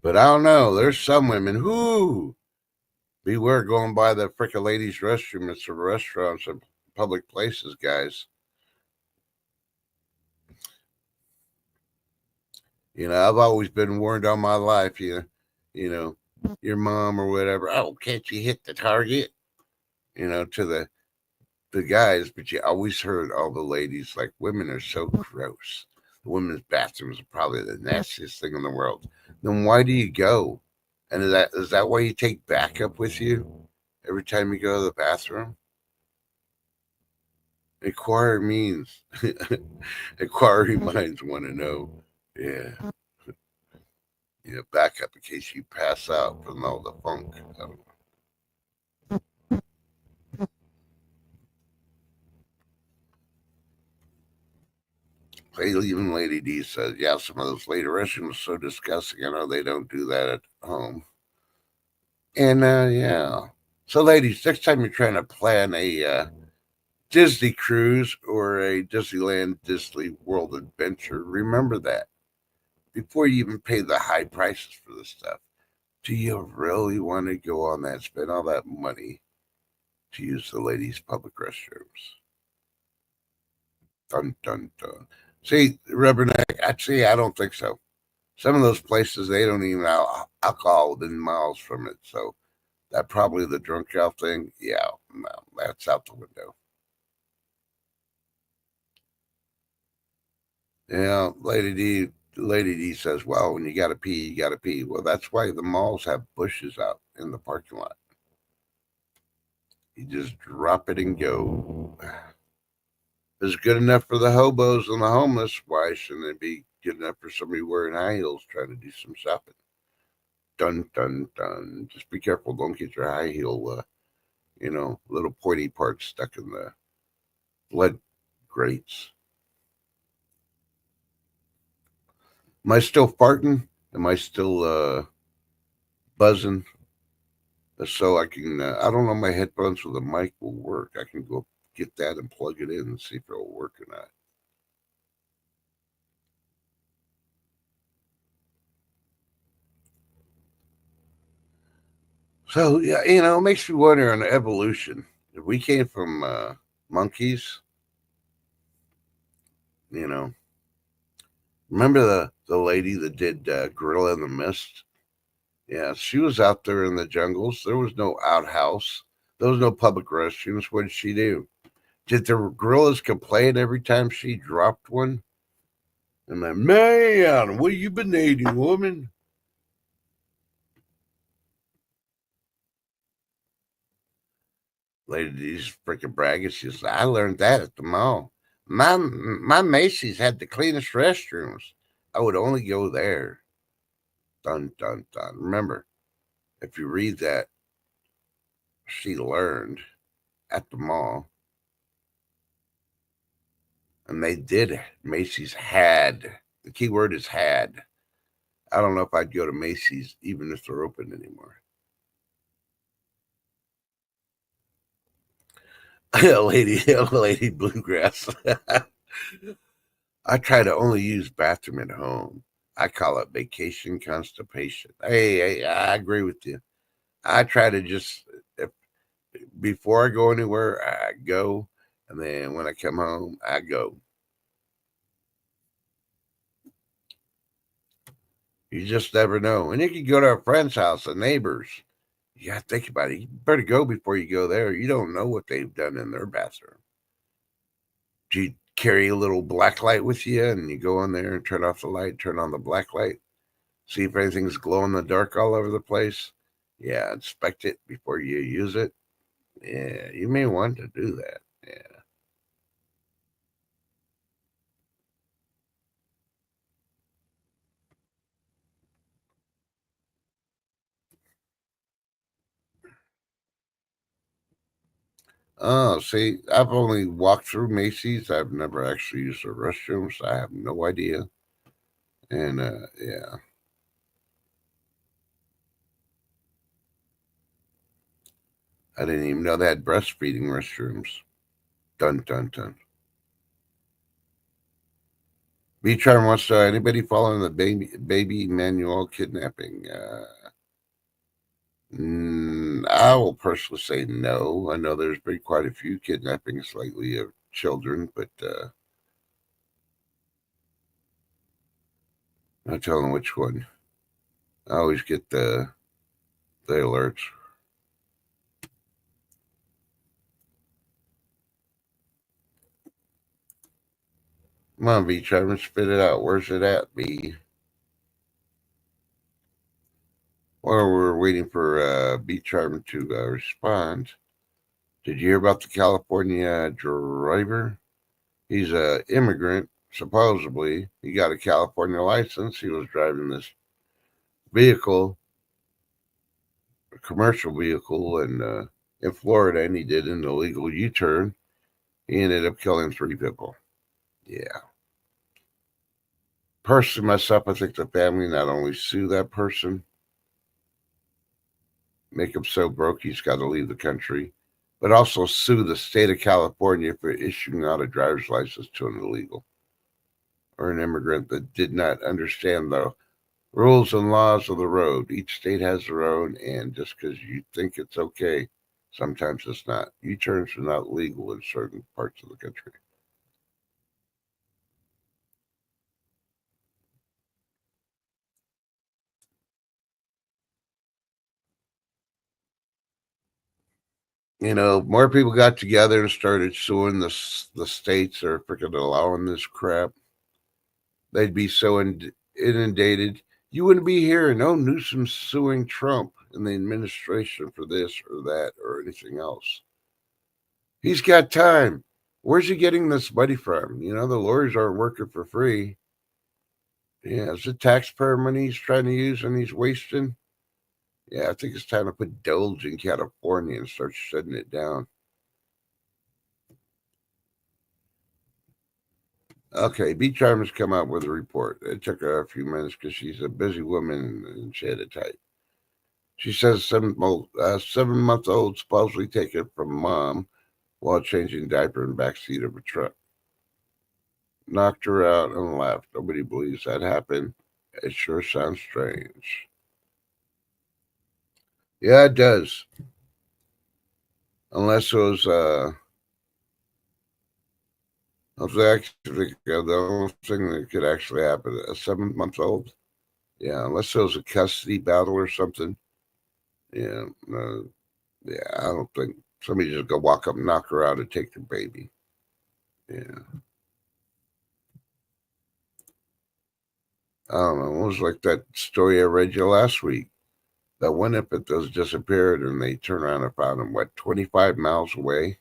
But I don't know. There's some women who beware going by the frickin' ladies' restroom at some restaurants and public places, guys. You know, I've always been warned all my life. You know, your mom or whatever. Oh, can't you hit the target? You know, to the guys, but you always heard all the ladies like women are so gross. The women's bathrooms are probably the nastiest thing in the world. Then why do you go? And is that why you take backup with you every time you go to the bathroom? Inquire means inquiring minds want to know. Yeah. Backup in case you pass out from all the funk. Even Lady D says, yeah, some of those lady restrooms are so disgusting. I know they don't do that at home. And yeah. So, ladies, next time you're trying to plan a Disney cruise or a Disneyland Disney World adventure, remember that before you even pay the high prices for this stuff. Do you really want to go on that, spend all that money to use the ladies' public restrooms? Dun dun dun. See, Rubberneck, actually, I don't think so. Some of those places they don't even allow alcohol within miles from it. So that probably the drunk out thing. Yeah, no, that's out the window. Yeah, Lady D says, "Well, when you got to pee, you got to pee." Well, that's why the malls have bushes out in the parking lot. You just drop it and go. If it's good enough for the hobos and the homeless, why shouldn't it be good enough for somebody wearing high heels trying to do some shopping? Dun dun dun. Just be careful. Don't get your high heel, little pointy part stuck in the blood grates. Am I still farting? Am I still buzzing? So I can, I don't know, my headphones with the mic will work. I can go get that and plug it in and see if it'll work or not. So, yeah, it makes me wonder on evolution. If we came from monkeys, you know, remember the lady that did Gorilla in the Mist? Yeah, she was out there in the jungles. There was no outhouse. There was no public restrooms. What did she do? Did the gorillas complain every time she dropped one? And like, man, what you been eating, woman? Lady D's freaking bragging. She says, I learned that at the mall. My Macy's had the cleanest restrooms. I would only go there. Dun dun dun. Remember, if you read that, she learned at the mall. And they did. Macy's had. The key word is had. I don't know if I'd go to Macy's even if they're open anymore. lady Bluegrass. I try to only use bathroom at home. I call it vacation constipation. Hey, I agree with you. I try to just if, before I go anywhere, I go, and then when I come home, I go. You just never know. And you can go to a friend's house, a neighbor's. You got to think about it. You better go before you go there. You don't know what they've done in their bathroom. Do you carry a little black light with you and you go in there and turn off the light, turn on the black light, see if anything's glow in the dark all over the place? Yeah, inspect it before you use it. Yeah, you may want to do that. Yeah. Oh, see, I've only walked through Macy's. I've never actually used the restrooms. So I have no idea. And yeah, I didn't even know they had breastfeeding restrooms. Dun dun dun. B Charm wants to anybody following the baby Manuel kidnapping? I will personally say no. I know there's been quite a few kidnappings lately of children, but not telling which one. I always get the alerts. Come on, B Charm, spit it out. Where's it at, B? While we're waiting for B Charm to respond, did you hear about the California driver? He's a immigrant. Supposedly, he got a California license. He was driving this vehicle, a commercial vehicle, in Florida, and he did an illegal U-turn. He ended up killing three people. Yeah. Personally, myself, I think the family not only sue that person, make him so broke he's got to leave the country, but also sue the state of California for issuing out a driver's license to an illegal or an immigrant that did not understand the rules and laws of the road. Each state has their own, and just because you think it's okay, sometimes it's not. U-turns are not legal in certain parts of the country. More people got together and started suing the states that are freaking allowing this crap. They'd be so inundated. You wouldn't be hearing, oh, Newsom's suing Trump and the administration for this or that or anything else. He's got time. Where's he getting this money from? The lawyers aren't working for free. Yeah, is it taxpayer money he's trying to use and he's wasting? Yeah, I think it's time to put Doge in California and start shutting it down. Okay, B Charm has come out with a report. It took her a few minutes because she's a busy woman and she had to type. She says 7-month old supposedly taken from mom while changing diaper in backseat of a truck. Knocked her out and left. Nobody believes that happened. It sure sounds strange. Yeah, it does. Unless it was actually the only thing that could actually happen. A 7-month old. Yeah, unless it was a custody battle or something. Yeah, yeah. I don't think somebody just go walk up, and knock her out, and take the baby. Yeah, I don't know. It was like that story I read you last week. That one infant that was disappeared, and they turned around and found him 25 miles away.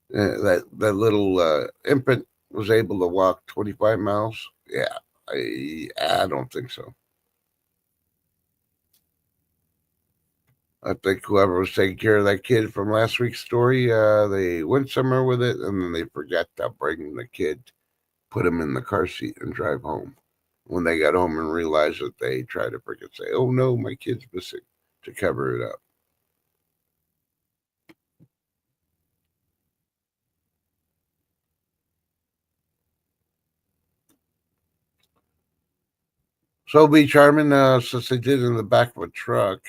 That little infant was able to walk 25 miles. Yeah, I don't think so. I think whoever was taking care of that kid from last week's story, they went somewhere with it, and then they forgot to bring the kid, put him in the car seat, and drive home. When they got home and realized it, they tried to freaking say, "Oh no, my kid's missing," to cover it up. So be charming, since they did it in the back of a truck.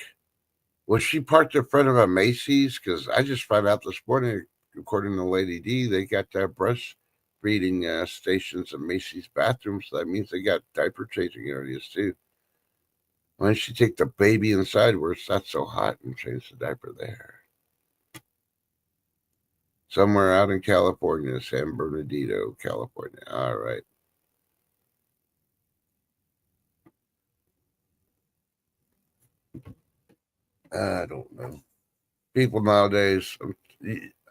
Was she parked in front of a Macy's? Because I just found out this morning, according to Lady D, they got breastfeeding stations in Macy's bathrooms. So that means they got diaper changing areas too. Why don't she take the baby inside where it's not so hot and change the diaper there? Somewhere out in California, San Bernardino, California. All right. I don't know. People nowadays,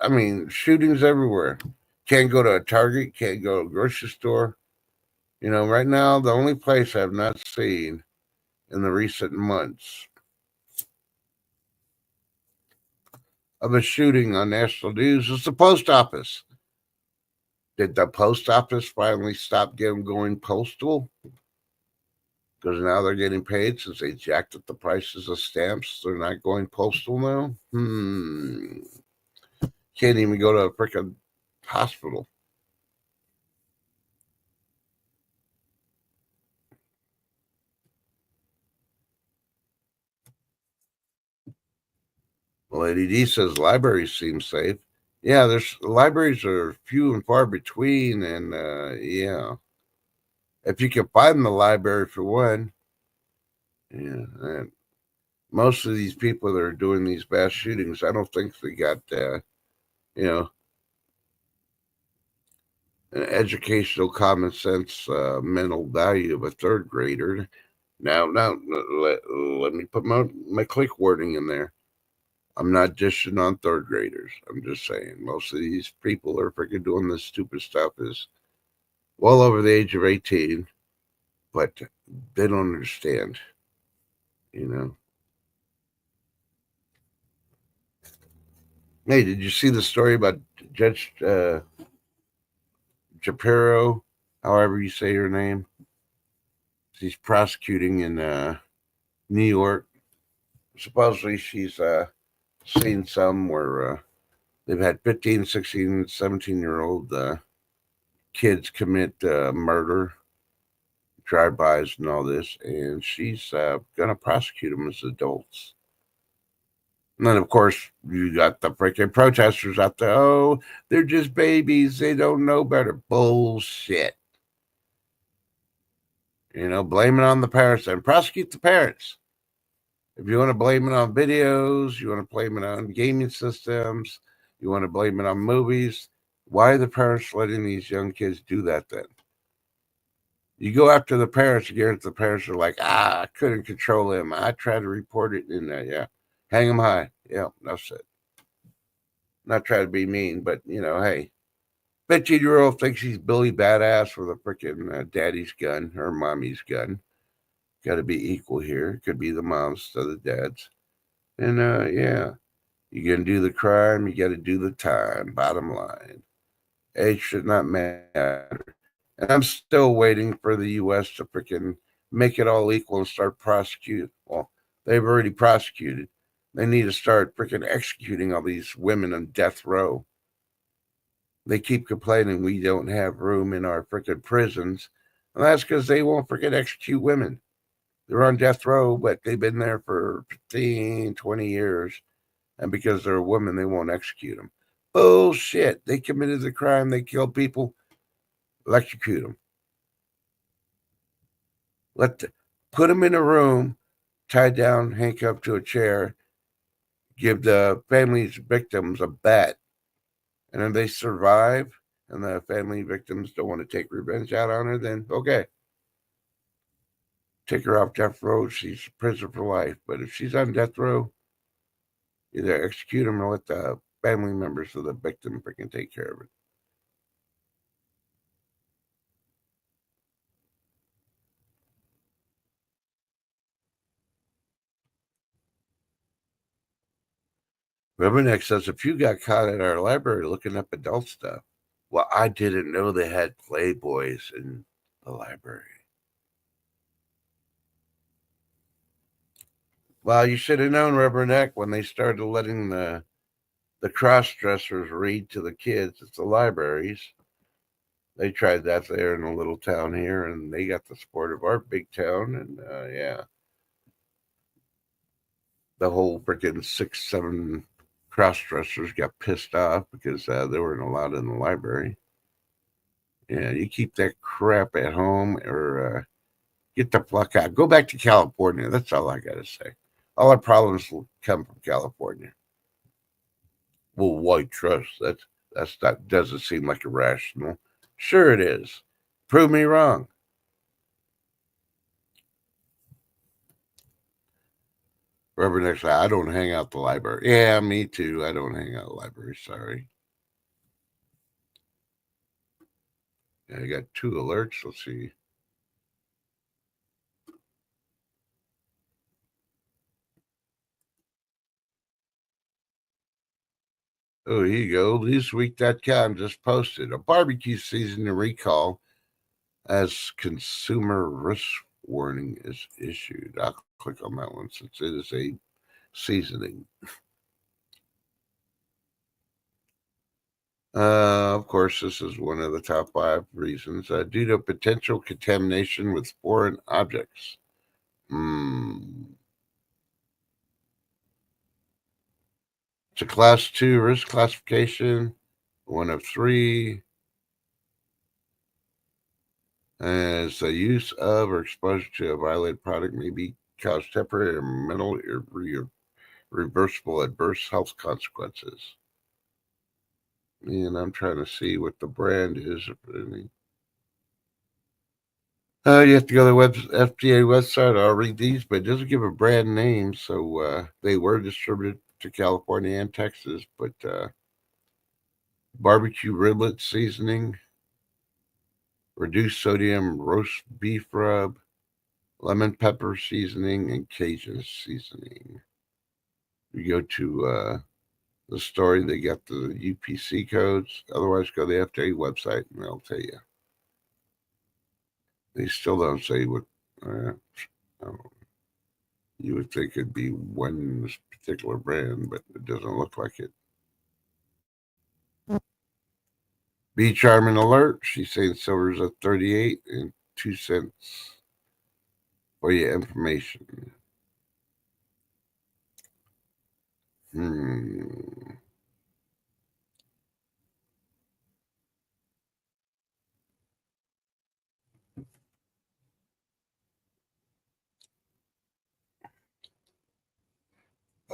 I mean, shootings everywhere. Can't go to a Target, can't go to a grocery store. You know, right now, the only place I've not seen in the recent months of a shooting on national news is the post office. Did the post office finally stop getting going postal? Because now they're getting paid since they jacked up the prices of stamps. They're not going postal now. Can't even go to a freaking hospital. Lady D says libraries seem safe. Yeah, there's libraries are few and far between, and yeah, if you can find the library for one, yeah. And most of these people that are doing these mass shootings, I don't think they got you know an educational common sense mental value of a third grader. Now, let me put my click wording in there. I'm not dishing on third graders. I'm just saying most of these people that are freaking doing this stupid stuff is well over the age of 18, but they don't understand, you know. Hey, did you see the story about Judge Shapiro, however you say her name? She's prosecuting in New York. Supposedly she's seen some where they've had 15, 16, 17-year-old kids commit murder, drive-bys, and all this, and she's going to prosecute them as adults. And then, of course, you got the freaking protesters out there. Oh, they're just babies. They don't know better. Bullshit. You know, blame it on the parents and prosecute the parents. If you want to blame it on videos, you want to blame it on gaming systems, you want to blame it on movies, why are the parents letting these young kids do that then? You go after the parents, again, the parents are like, I couldn't control him. I tried to report it in there. Yeah. Hang him high. Yeah, that's it. Not trying to be mean, but, you know, hey, 15-year-old thinks he's Billy Badass with a freaking daddy's gun or mommy's gun. Got to be equal here. Could be the moms to the dads. And yeah, you're going to do the crime, you got to do the time. Bottom line, age should not matter. And I'm still waiting for the U.S. to freaking make it all equal and start prosecuting. Well, they've already prosecuted. They need to start freaking executing all these women on death row. They keep complaining we don't have room in our freaking prisons. And that's because they won't freaking execute women. They're on death row, but they've been there for 15, 20 years. And because they're a woman, they won't execute them. Bullshit. They committed the crime. They killed people. Electrocute them. Put them in a room, tied down, handcuffed to a chair. Give the family's victims a bet, and if they survive, and the family victims don't want to take revenge out on her, then okay, take her off death row. She's prison for life. But if she's on death row, either execute them or let the family members of the victim freaking take care of it. Rubberneck says if you got caught at our library looking up adult stuff, well, I didn't know they had Playboys in the library. Well, you should have known, Rubberneck, when they started letting the cross dressers read to the kids at the libraries. They tried that there in a little town here, and they got the support of our big town, and yeah, the whole freaking 6, 7 cross dressers got pissed off because they weren't allowed in the library. Yeah, you keep that crap at home or get the fuck out. Go back to California. That's all I got to say. All our problems will come from California. Well, white trust. That's not doesn't seem like irrational. Sure it is. Prove me wrong. Rubber next. I don't hang out the library. Yeah, me too. I don't hang out the library. Sorry. Yeah, I got 2 alerts. Let's see. Oh, here you go. Newsweek.com just posted a barbecue season to recall as consumer risk warning is issued. I'll click on that one since it is a seasoning. Of course, this is one of the top 5 reasons due to potential contamination with foreign objects. Hmm. It's a class 2 risk classification, one of 3. As the use of or exposure to a violated product may be cause temporary or mental irreversible adverse health consequences. And I'm trying to see what the brand is. You have to go to the FDA website. I'll read these, but it doesn't give a brand name. So they were distributed to California and Texas, but barbecue riblet seasoning, reduced sodium roast beef rub, lemon pepper seasoning, and Cajun seasoning. You go to the story, they got the UPC codes. Otherwise, go to the FDA website and they'll tell you. They still don't say what. Uh, you would think it'd be one particular brand, but it doesn't look like it. Bee Charming alert. She's saying silver's at 38 and 2 cents for your information. Hmm.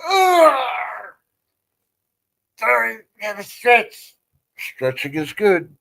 Oh, sorry, gotta stretch. Stretching is good.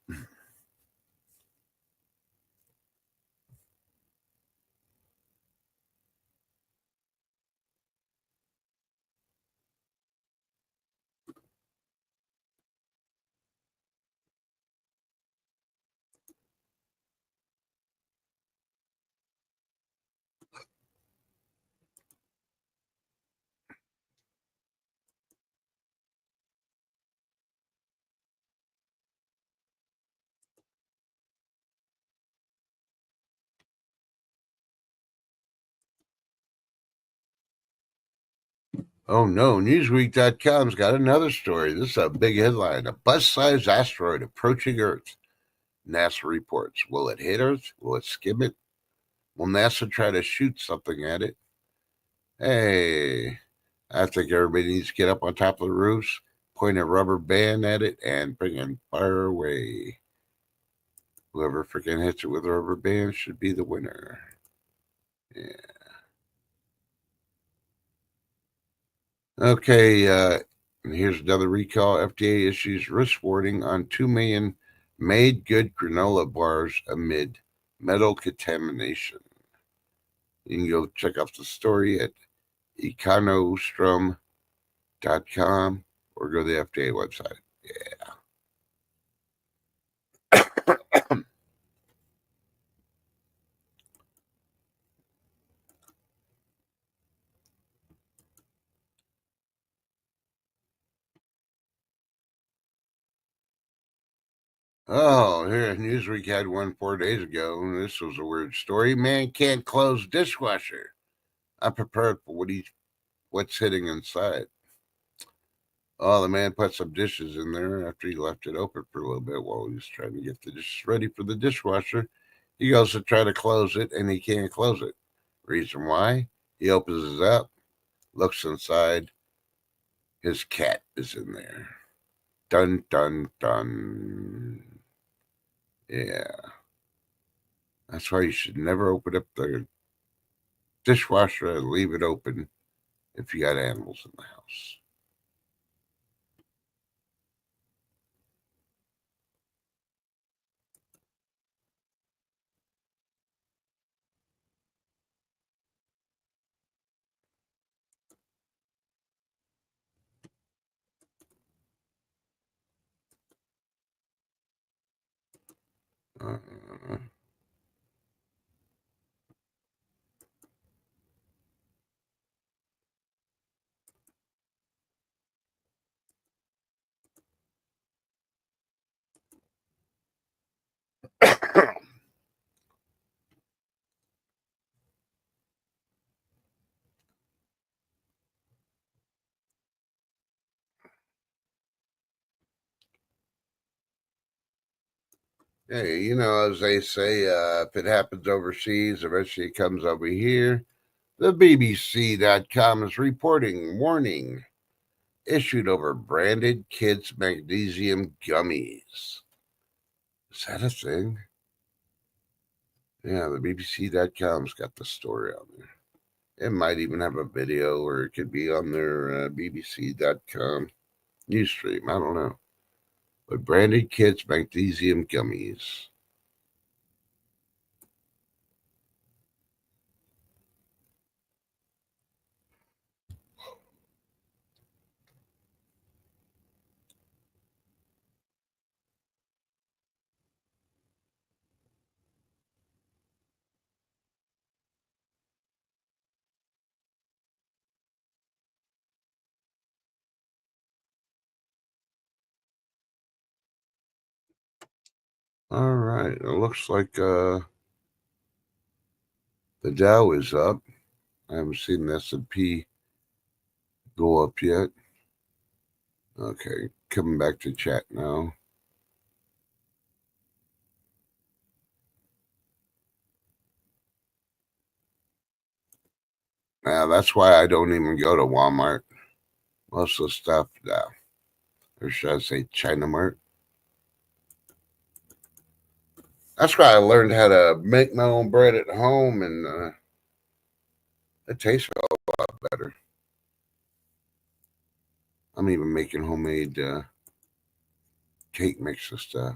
Oh no, Newsweek.com's got another story. This is a big headline. A bus-sized asteroid approaching Earth. NASA reports. Will it hit Earth? Will it skim it? Will NASA try to shoot something at it? Hey, I think everybody needs to get up on top of the roofs, point a rubber band at it, and bring it far away. Whoever freaking hits it with a rubber band should be the winner. Yeah. Okay, and here's another recall. FDA issues risk warning on 2 million made good granola bars amid metal contamination. You can go check out the story at econostrum.com or go to the FDA website. Yeah. Oh, here, Newsweek had one 4 days ago. And this was a weird story. Man can't close dishwasher. I'm prepared for what's hitting inside. Oh, the man put some dishes in there after he left it open for a little bit while he was trying to get the dishes ready for the dishwasher. He goes to try to close it and he can't close it. Reason why? He opens it up, looks inside. His cat is in there. Dun, dun, dun. Yeah. That's why you should never open up the dishwasher and leave it open if you got animals in the house. Uh, hey, you know, as they say, if it happens overseas, eventually it comes over here. The BBC.com is reporting warning issued over branded kids' magnesium gummies. Is that a thing? Yeah, the BBC.com's got the story on there. It might even have a video, or it could be on their BBC.com news stream. I don't know. But branded kids' magnesium gummies. All right. It looks like the Dow is up. I haven't seen the S&P go up yet. Okay, coming back to chat now. Now that's why I don't even go to Walmart. Most of the stuff, or should I say China Mart? That's why I learned how to make my own bread at home, and it tastes a lot better. I'm even making homemade cake mix and stuff.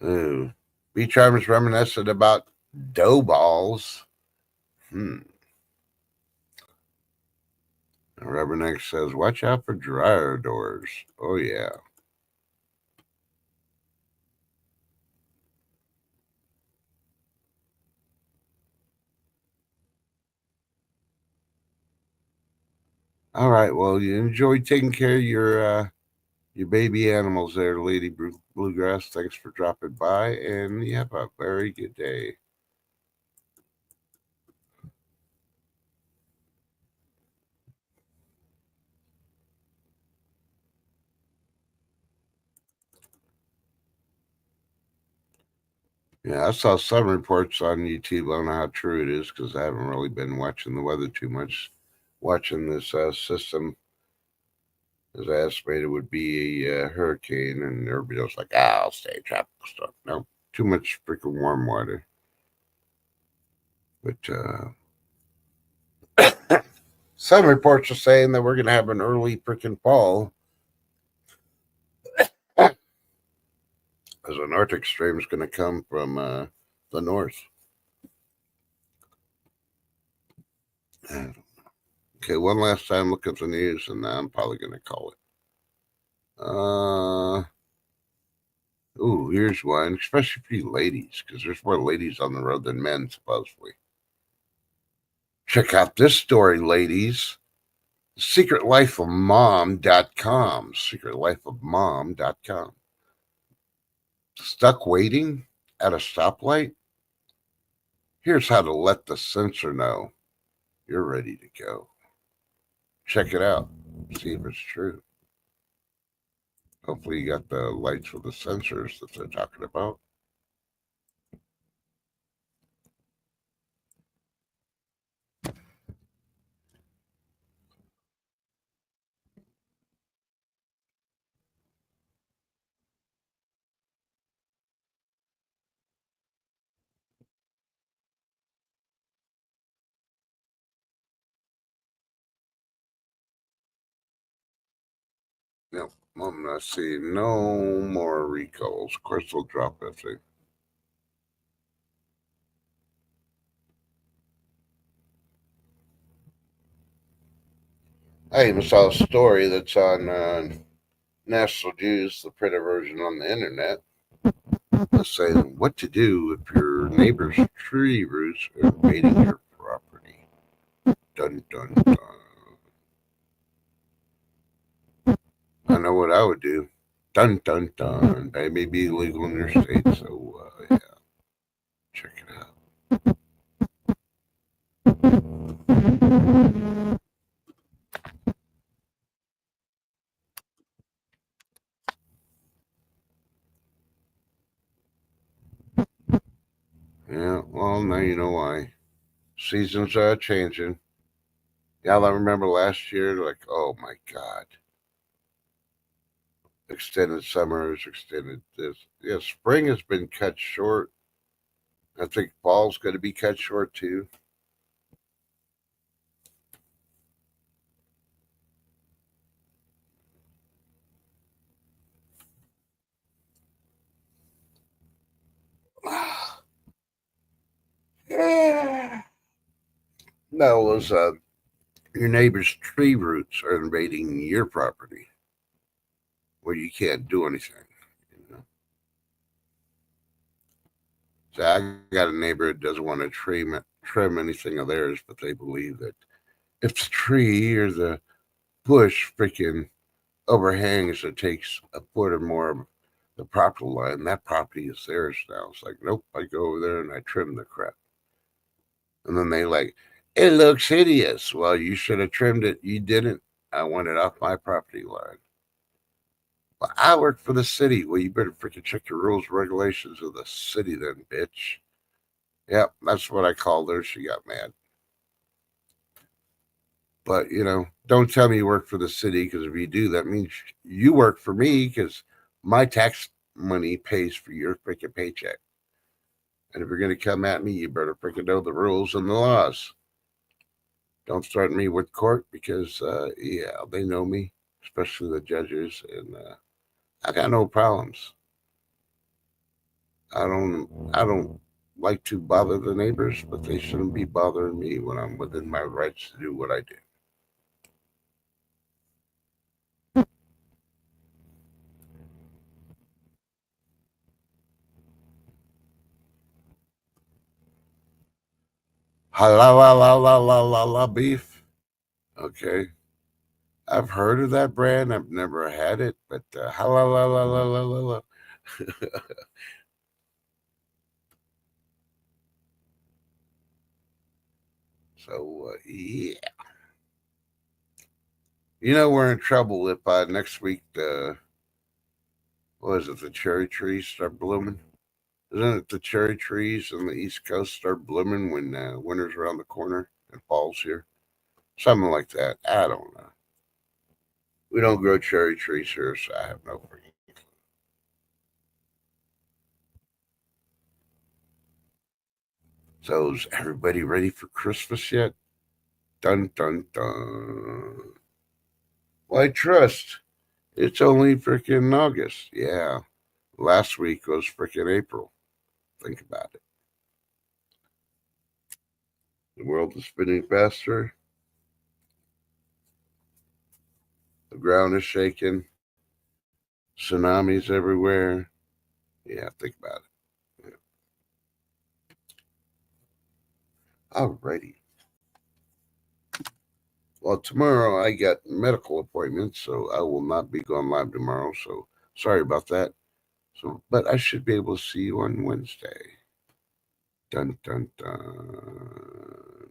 Ooh. Bee Charmers reminiscent about dough balls. Rubberneck says, watch out for dryer doors. Oh, yeah. All right. Well, you enjoy taking care of your baby animals there, Lady Bluegrass. Thanks for dropping by, and you have a very good day. Yeah, I saw some reports on YouTube. I don't know how true it is because I haven't really been watching the weather too much. Watching this system, as I estimated, would be a hurricane, and everybody was like, I'll stay tropical stuff. No, too much freaking warm water. But some reports are saying that we're going to have an early freaking fall as an Arctic stream is going to come from the north. Okay, one last time look at the news, and I'm probably going to call it. Ooh, here's one, especially for you ladies, because there's more ladies on the road than men, supposedly. Check out this story, ladies. Secretlifeofmom.com. Secretlifeofmom.com. Stuck waiting at a stoplight? Here's how to let the sensor know you're ready to go. Check it out. See if it's true. Hopefully, you got the lights with the sensors that they're talking about. Yep. I'm not seeing no more recalls. Of course, they'll drop that thing. I even saw a story that's on National News, the printed version on the internet, saying what to do if your neighbor's tree roots are invading your property. Dun dun dun. I know what I would do. Dun dun dun. They may be illegal in your state, so yeah, check it out. Yeah, well, now you know why. Seasons are changing. Y'all I remember last year, like, oh my God. Extended summers, extended this. Yeah, spring has been cut short. I think fall's going to be cut short too. Yeah. No, it was your neighbor's tree roots are invading your property where you can't do anything. You know? So I got a neighbor that doesn't want to trim anything of theirs, but they believe that if the tree or the bush freaking overhangs or takes a foot or more of the property line, that property is theirs now. It's like, nope, I go over there and I trim the crap. And then they like, it looks hideous. Well, you should have trimmed it. You didn't. I want it off my property line. Well, I work for the city. Well, you better freaking check your rules, regulations of the city, then, bitch. Yep, that's what I called her. She got mad. But, don't tell me you work for the city because if you do, that means you work for me because my tax money pays for your freaking paycheck. And if you're going to come at me, you better freaking know the rules and the laws. Don't start me with court because, yeah, they know me, especially the judges, and I got no problems. I don't like to bother the neighbors, but they shouldn't be bothering me when I'm within my rights to do what I do. Halal beef. Okay, I've heard of that brand. I've never had it, but halal. So yeah, we're in trouble if next week the what is it, the cherry trees start blooming. Isn't it the cherry trees on the East Coast start blooming when winter's around the corner and fall's here? Something like that. I don't know. We don't grow cherry trees here, so I have no freaking. So is everybody ready for Christmas yet? Dun dun dun. Well, I trust. It's only freaking August. Yeah. Last week was freaking April. Think about it. The world is spinning faster. The ground is shaking. Tsunamis everywhere. Yeah, think about it. Yeah. Alrighty. Well, tomorrow I got medical appointments, so I will not be going live tomorrow. So sorry about that. So, but I should be able to see you on Wednesday. Dun dun dun.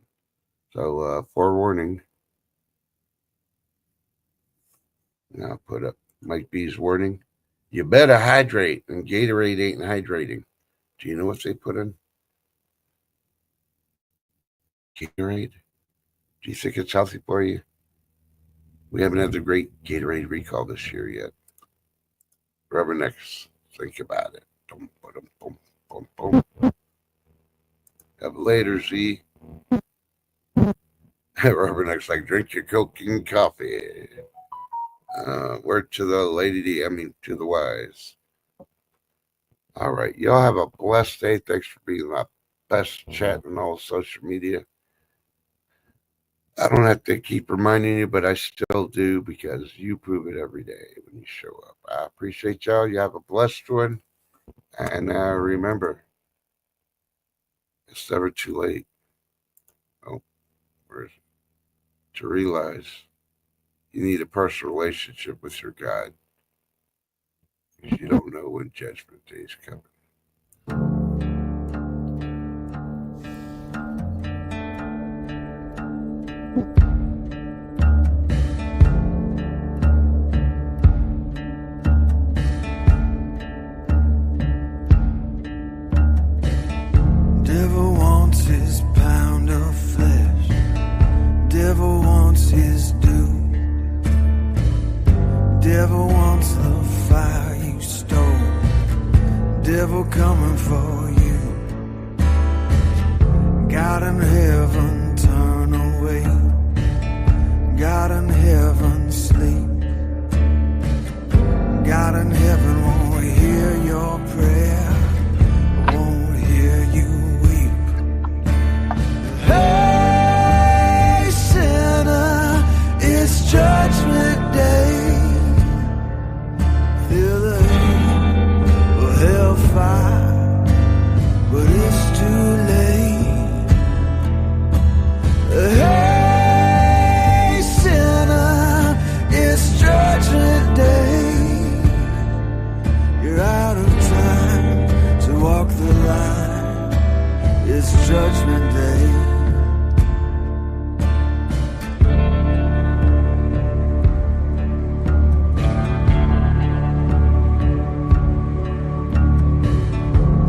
So, forewarning. Now I'll put up Mike B's warning. You better hydrate, and Gatorade ain't hydrating. Do you know what they put in Gatorade? Do you think it's healthy for you? We haven't had the great Gatorade recall this year yet. Rubbernecks, think about it. Boom, boom, boom, boom, boom. Have a later, Z. Rubbernecks like drink your Coke and coffee. Word to the lady D, I mean to the wise. All right, y'all have a blessed day. Thanks for being my best chat on all social media. I don't have to keep reminding you, but I still do because you prove it every day when you show up. I appreciate y'all. You have a blessed one. And remember, it's never too late. Oh, where is it? To realize you need a personal relationship with your God because you don't know when Judgment Day is coming.
Devil wants his pound of flesh. Devil wants his due. Devil wants the fire you stole. Devil coming for you. God in heaven, turn away. God in heaven, sleep. God in heaven won't hear your prayer. Won't hear you weep. Hey, sinner, it's judgment day. Feel the heat of hellfire, but it's too late. Hey, sinner, it's judgment day. You're out of time to walk the line. It's judgment day.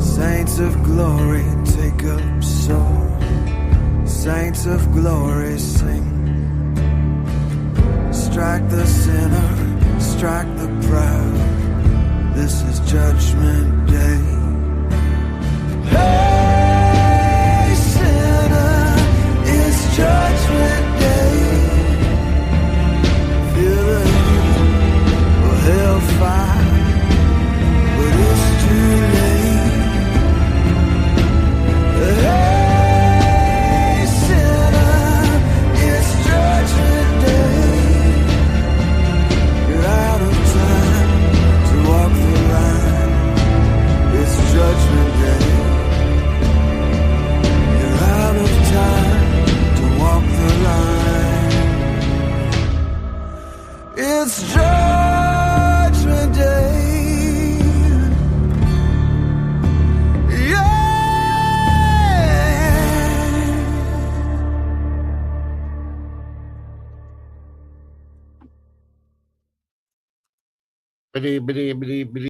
Saints of glory, take up soul. Saints of glory, sing. Strike the sinner, strike the proud. This is judgment day. Hey, sinner, it's judgment day. Feel the heat of hellfire, but it's too late. Hey, sinner, it's judgment day. You're out of time to walk the line. It's judgment day. You're out of time to walk the line. It's judgment day.
Bitty, bitty, bitty, bitty.